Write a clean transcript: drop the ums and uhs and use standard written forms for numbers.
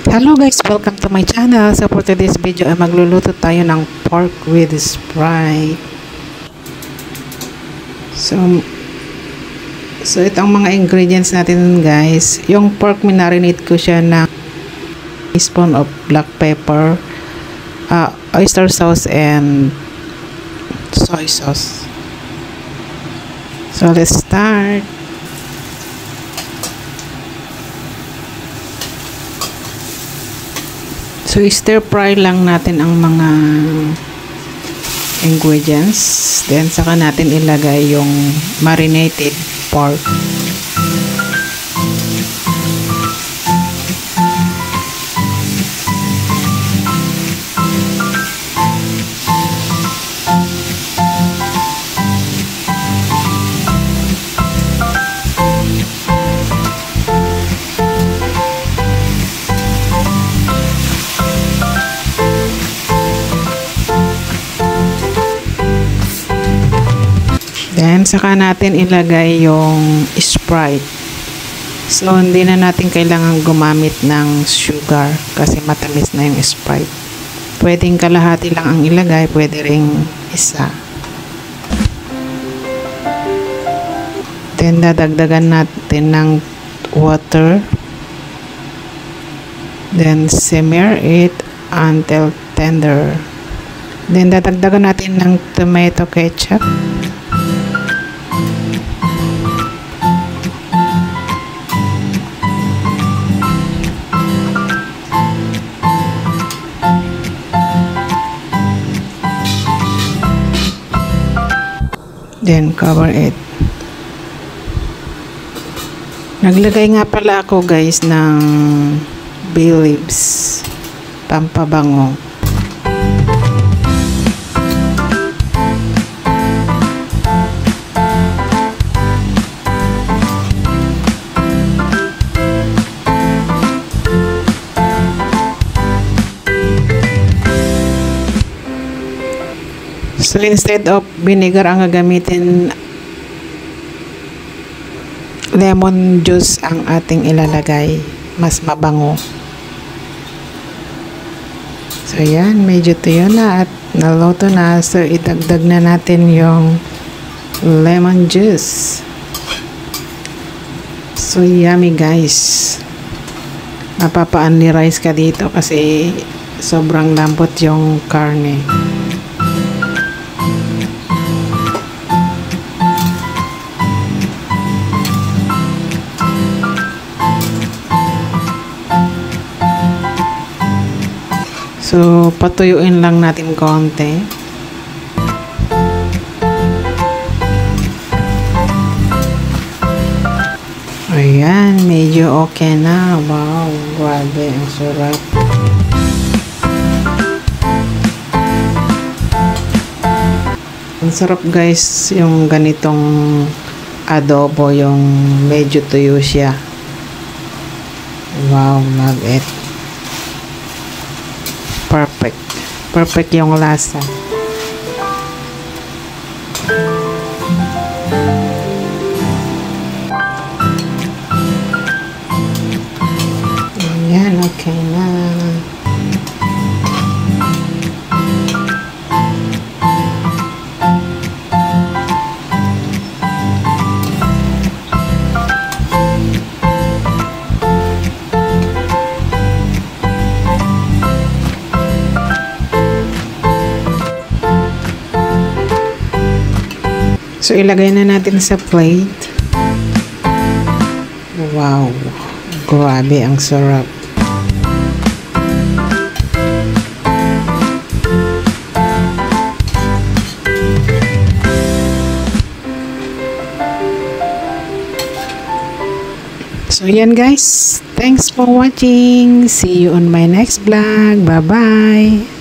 Hello guys, welcome to my channel. So for today's video ay magluluto tayo ng pork with Sprite. So itong mga ingredients natin guys. Yung pork minarinate ko siya ng teaspoon of black pepper, oyster sauce and soy sauce. So let's start. So, stir fry lang natin ang mga ingredients. Then, saka natin ilagay yung marinated pork. Then, saka natin ilagay yung Sprite. So, hindi na natin kailangan gumamit ng sugar kasi matamis na yung Sprite. Pwedeng kalahati lang ang ilagay, pwede ring isa. Then, dadagdagan natin ng water. Then, simmer it until tender. Then, dadagdagan natin ng tomato ketchup. Then, cover it. Naglagay nga pala ako guys ng bay leaves. Pampabango. So, instead of vinegar ang gagamitin, lemon juice ang ating ilalagay. Mas mabango. So, yan. Medyo tuyo na at naluto na. So, idagdag na natin yung lemon juice. So, yummy guys. Mapapa-only rice ka dito kasi sobrang lambot yung karne. So, patuyuin lang natin konti. Ayan, medyo okay na. Wow, grabe, ang sarap. Ang sarap guys, yung ganitong adobo, yung medyo tuyo siya. Wow, love it. Perfect. Perfect yung lasa. Ayan, okay na. So, ilagay na natin sa plate. Wow! Grabe, ang sarap. So, yan guys. Thanks for watching. See you on my next vlog. Bye-bye!